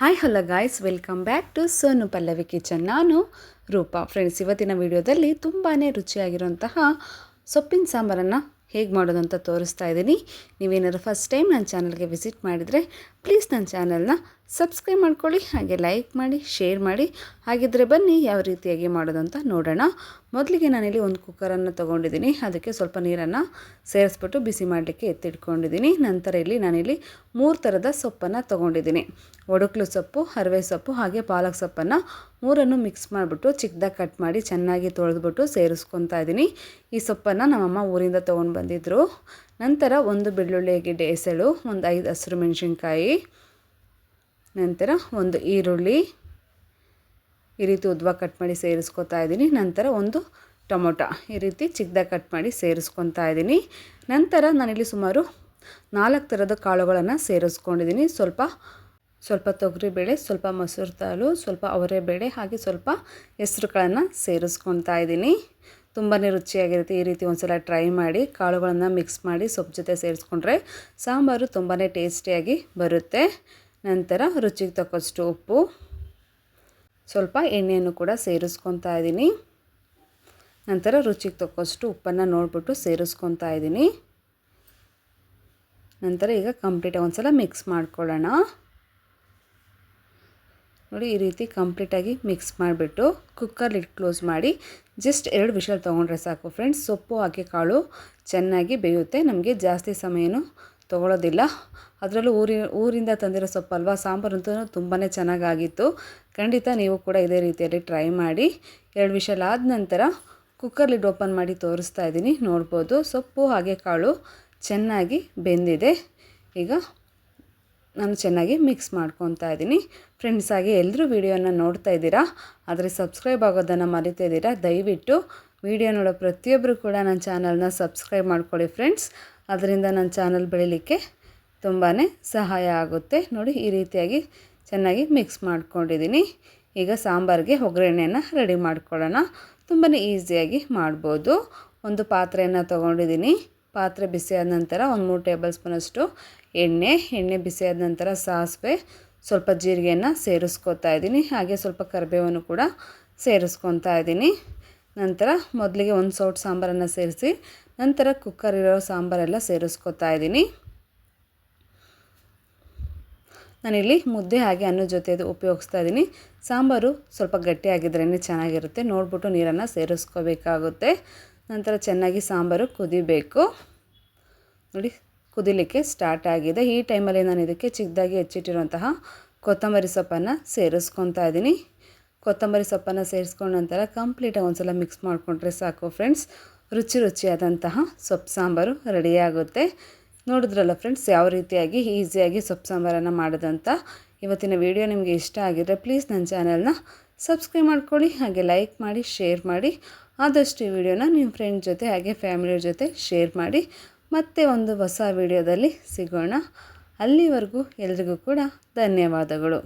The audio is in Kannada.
Hi hello guys, welcome back to Sonu Pallavi kitchen. ನಾನು ರೂಪಾ. ಫ್ರೆಂಡ್ಸ್, ಇವತ್ತಿನ ವಿಡಿಯೋದಲ್ಲಿ ತುಂಬಾ ರುಚಿಯಾಗಿರುವಂತಹ ಸೊಪ್ಪಿನ ಸಾಂಬಾರನ್ನು ಹೇಗೆ ಮಾಡೋದು ಅಂತ ತೋರಿಸ್ತಾ ಇದ್ದೀನಿ. ನೀವೇನಾದ್ರು ಫಸ್ಟ್ ಟೈಮ್ ನನ್ನ ಚಾನಲ್ಗೆ ವಿಸಿಟ್ ಮಾಡಿದರೆ ಪ್ಲೀಸ್ ನನ್ನ ಚಾನಲ್ನ ಸಬ್ಸ್ಕ್ರೈಬ್ ಮಾಡ್ಕೊಳ್ಳಿ, ಹಾಗೆ ಲೈಕ್ ಮಾಡಿ, ಶೇರ್ ಮಾಡಿ. ಹಾಗಿದ್ರೆ ಬನ್ನಿ ಯಾವ ರೀತಿಯಾಗಿ ಮಾಡೋದು ಅಂತ ನೋಡೋಣ. ಮೊದಲಿಗೆ ನಾನಿಲ್ಲಿ ಒಂದು ಕುಕ್ಕರನ್ನು ತೊಗೊಂಡಿದ್ದೀನಿ. ಅದಕ್ಕೆ ಸ್ವಲ್ಪ ನೀರನ್ನು ಸೇರಿಸ್ಬಿಟ್ಟು ಬಿಸಿ ಮಾಡಲಿಕ್ಕೆ ಎತ್ತಿಟ್ಕೊಂಡಿದ್ದೀನಿ. ನಂತರ ಇಲ್ಲಿ ನಾನಿಲ್ಲಿ 3 ಥರದ ಸೊಪ್ಪನ್ನು ತೊಗೊಂಡಿದ್ದೀನಿ. ಒಡಕ್ಲು ಸೊಪ್ಪು, ಹರವೆ ಸೊಪ್ಪು, ಹಾಗೆ ಪಾಲಕ್ ಸೊಪ್ಪನ್ನು 3 ಮಿಕ್ಸ್ ಮಾಡಿಬಿಟ್ಟು ಚಿಕ್ಕದಾಗಿ ಕಟ್ ಮಾಡಿ ಚೆನ್ನಾಗಿ ತೊಳೆದ್ಬಿಟ್ಟು ಸೇರಿಸ್ಕೊತಾ ಇದ್ದೀನಿ. ಈ ಸೊಪ್ಪನ್ನು ನಮ್ಮಮ್ಮ ಊರಿಂದ ತೊಗೊಂಡು ಬಂದಿದ್ದರು. ನಂತರ ಒಂದು ಬೆಳ್ಳುಳ್ಳಿ ಗೆಡ್ಡೆ ಎಸಳು, ಒಂದು 5 ಹಸಿರು ಮೆಣಸಿನ್ಕಾಯಿ, ನಂತರ ಒಂದು ಈರುಳ್ಳಿ ಈ ರೀತಿ ಉದ್ದ ಕಟ್ ಮಾಡಿ ಸೇರಿಸ್ಕೊತಾ ಇದ್ದೀನಿ. ನಂತರ ಒಂದು ಟೊಮೊಟೊ ಈ ರೀತಿ ಚಿಕ್ಕದಾಗಿ ಕಟ್ ಮಾಡಿ ಸೇರಿಸ್ಕೊತಾ ಇದ್ದೀನಿ. ನಂತರ ನಾನಿಲ್ಲಿ ಸುಮಾರು 4 ಥರದ ಕಾಳುಗಳನ್ನು ಸೇರಿಸ್ಕೊಂಡಿದ್ದೀನಿ. ಸ್ವಲ್ಪ ತೊಗರಿಬೇಳೆ, ಸ್ವಲ್ಪ ಮಸೂರು ದಾಲು, ಸ್ವಲ್ಪ ಅವರೆಬೇಳೆ, ಹಾಗೆ ಸ್ವಲ್ಪ ಹೆಸರುಗಳನ್ನು ಸೇರಿಸ್ಕೊತಾ ಇದ್ದೀನಿ. ತುಂಬಾ ರುಚಿಯಾಗಿರುತ್ತೆ. ಈ ರೀತಿ ಒಂದು ಸಲ ಟ್ರೈ ಮಾಡಿ. ಕಾಳುಗಳನ್ನು ಮಿಕ್ಸ್ ಮಾಡಿ ಸೊಪ್ಪು ಜೊತೆ ಸೇರಿಸ್ಕೊಂಡ್ರೆ ಸಾಂಬಾರು ತುಂಬಾ ಟೇಸ್ಟಿಯಾಗಿ ಬರುತ್ತೆ. ನಂತರ ರುಚಿಗೆ ತಕ್ಕಷ್ಟು ಉಪ್ಪು, ಸ್ವಲ್ಪ ಎಣ್ಣೆಯನ್ನು ಕೂಡ ಸೇರಿಸ್ಕೊತಾ ಇದ್ದೀನಿ. ನಂತರ ರುಚಿಗೆ ತಕ್ಕಷ್ಟು ಉಪ್ಪನ್ನು ನೋಡಿಬಿಟ್ಟು ಸೇರಿಸ್ಕೊತಾ ಇದ್ದೀನಿ. ನಂತರ ಈಗ ಕಂಪ್ಲೀಟಾಗಿ ಒಂದು ಸಲ ಮಿಕ್ಸ್ ಮಾಡ್ಕೊಳ್ಳೋಣ. ನೋಡಿ, ಈ ರೀತಿ ಕಂಪ್ಲೀಟಾಗಿ ಮಿಕ್ಸ್ ಮಾಡಿಬಿಟ್ಟು ಕುಕ್ಕರ್ ಲಿಡ್ ಕ್ಲೋಸ್ ಮಾಡಿ ಜಸ್ಟ್ 2 ವಿಷಲ್ ತೊಗೊಂಡ್ರೆ ಸಾಕು ಫ್ರೆಂಡ್ಸ್. ಸೊಪ್ಪು ಹಾಗೆ ಕಾಳು ಚೆನ್ನಾಗಿ ಬೇಯುತ್ತೆ. ನಮಗೆ ಜಾಸ್ತಿ ಸಮಯನೂ ತೊಗೊಳ್ಳೋದಿಲ್ಲ. ಅದರಲ್ಲೂ ಊರಿಂದ ತಂದಿರೋ ಸೊಪ್ಪಲ್ವಾ, ಸಾಂಬಾರಂತೂ ತುಂಬಾ ಚೆನ್ನಾಗಾಗಿತ್ತು. ಖಂಡಿತ ನೀವು ಕೂಡ ಇದೇ ರೀತಿಯಲ್ಲಿ ಟ್ರೈ ಮಾಡಿ. 2 ವಿಷಲ್ ಆದ ನಂತರ ಕುಕ್ಕರ್ ಲಿಡ್ ಓಪನ್ ಮಾಡಿ ತೋರಿಸ್ತಾ ಇದ್ದೀನಿ. ನೋಡ್ಬೋದು, ಸೊಪ್ಪು ಹಾಗೆ ಕಾಳು ಚೆನ್ನಾಗಿ ಬೆಂದಿದೆ. ಈಗ ನಾನು ಚೆನ್ನಾಗಿ ಮಿಕ್ಸ್ ಮಾಡ್ಕೊತಾ ಇದ್ದೀನಿ. ಫ್ರೆಂಡ್ಸ್, ಹಾಗೆ ಎಲ್ಲರೂ ವಿಡಿಯೋನ ನೋಡ್ತಾ ಇದ್ದೀರಾ, ಆದರೆ ಸಬ್ಸ್ಕ್ರೈಬ್ ಆಗೋದನ್ನು ಮರಿತಾ ಇದ್ದೀರಾ. ದಯವಿಟ್ಟು ವಿಡಿಯೋ ನೋಡೋ ಪ್ರತಿಯೊಬ್ಬರು ಕೂಡ ನನ್ನ ಚಾನಲ್ನ ಸಬ್ಸ್ಕ್ರೈಬ್ ಮಾಡ್ಕೊಳ್ಳಿ ಫ್ರೆಂಡ್ಸ್. ಅದರಿಂದ ನನ್ನ ಚಾನಲ್ ಬೆಳೀಲಿಕ್ಕೆ ತುಂಬಾ ಸಹಾಯ ಆಗುತ್ತೆ. ನೋಡಿ, ಈ ರೀತಿಯಾಗಿ ಚೆನ್ನಾಗಿ ಮಿಕ್ಸ್ ಮಾಡ್ಕೊಂಡಿದ್ದೀನಿ. ಈಗ ಸಾಂಬಾರಿಗೆ ಒಗ್ಗರಣೆಯನ್ನು ರೆಡಿ ಮಾಡ್ಕೊಳ್ಳೋಣ. ತುಂಬಾ ಈಸಿಯಾಗಿ ಮಾಡ್ಬೋದು. ಒಂದು ಪಾತ್ರೆಯನ್ನು ತೊಗೊಂಡಿದ್ದೀನಿ. ಪಾತ್ರೆ ಬಿಸಿಯಾದ ನಂತರ ಒಂದು 3 ಟೇಬಲ್ ಸ್ಪೂನಷ್ಟು ಎಣ್ಣೆ ಬಿಸಿಯಾದ ನಂತರ ಸಾಸಿವೆ, ಸ್ವಲ್ಪ ಜೀರಿಗೆಯನ್ನು ಸೇರಿಸ್ಕೊತಾ ಇದ್ದೀನಿ. ಹಾಗೆ ಸ್ವಲ್ಪ ಕರಿಬೇವನ್ನು ಕೂಡ ಸೇರಿಸ್ಕೊತಾ ಇದ್ದೀನಿ. ನಂತರ ಮೊದಲಿಗೆ ಒಂದು ಸೌಟ್ ಸಾಂಬಾರನ್ನು ಸೇರಿಸಿ ನಂತರ ಕುಕ್ಕರ್ ಇರೋ ಸಾಂಬಾರೆಲ್ಲ ಸೇರಿಸ್ಕೊತಾ ಇದ್ದೀನಿ. ನಾನಿಲ್ಲಿ ಮುದ್ದೆ ಹಾಗೆ ಅನ್ನದ ಜೊತೆ ಉಪಯೋಗಿಸ್ತಾ ಇದ್ದೀನಿ. ಸಾಂಬಾರು ಸ್ವಲ್ಪ ಗಟ್ಟಿಯಾಗಿದ್ರೇ ಚೆನ್ನಾಗಿರುತ್ತೆ. ನೋಡಿಬಿಟ್ಟು ನೀರನ್ನು ಸೇರಿಸ್ಕೋಬೇಕಾಗುತ್ತೆ. ನಂತರ ಚೆನ್ನಾಗಿ ಸಾಂಬಾರು ಕುದಿಬೇಕು. ನೋಡಿ, ಕುದಿಲಿಕ್ಕೆ ಸ್ಟಾರ್ಟ್ ಆಗಿದೆ. ಈ ಟೈಮಲ್ಲಿ ನಾನು ಇದಕ್ಕೆ ಚಿಕ್ಕದಾಗಿ ಹೆಚ್ಚಿಟ್ಟಿರುವಂತಹ ಕೊತ್ತಂಬರಿ ಸೊಪ್ಪನ್ನು ಸೇರಿಸ್ಕೊತಾ ಇದ್ದೀನಿ. ಕೊತ್ತಂಬರಿ ಸೊಪ್ಪನ್ನು ಸೇರಿಸ್ಕೊಂಡ ನಂತರ ಕಂಪ್ಲೀಟಾಗಿ ಒಂದು ಸಲ ಮಿಕ್ಸ್ ಮಾಡಿಕೊಂಡ್ರೆ ಸಾಕು ಫ್ರೆಂಡ್ಸ್. ರುಚಿಯಾದಂತಹ ಸೊಪ್ಪು ಸಾಂಬಾರು ರೆಡಿಯಾಗುತ್ತೆ. ನೋಡಿದ್ರಲ್ಲ ಫ್ರೆಂಡ್ಸ್, ಯಾವ ರೀತಿಯಾಗಿ ಈಸಿಯಾಗಿ ಸೊಪ್ಪು ಸಾಂಬಾರನ್ನು ಮಾಡೋದಂತ. ಇವತ್ತಿನ ವಿಡಿಯೋ ನಿಮಗೆ ಇಷ್ಟ ಆಗಿದ್ದರೆ ಪ್ಲೀಸ್ ನನ್ನ ಚಾನಲ್ನ ಸಬ್ಸ್ಕ್ರೈಬ್ ಮಾಡ್ಕೊಳ್ಳಿ, ಹಾಗೆ ಲೈಕ್ ಮಾಡಿ, ಶೇರ್ ಮಾಡಿ. ಆದಷ್ಟು ಈ ವಿಡಿಯೋನ ನಿಮ್ಮ ಫ್ರೆಂಡ್ ಜೊತೆ ಹಾಗೆ ಫ್ಯಾಮಿಲಿ ಜೊತೆ ಶೇರ್ ಮಾಡಿ. ಮತ್ತೆ ಒಂದು ಹೊಸ ವಿಡಿಯೋದಲ್ಲಿ ಸಿಗೋಣ. ಅಲ್ಲಿವರೆಗೂ ಎಲ್ರಿಗೂ ಕೂಡ ಧನ್ಯವಾದಗಳು.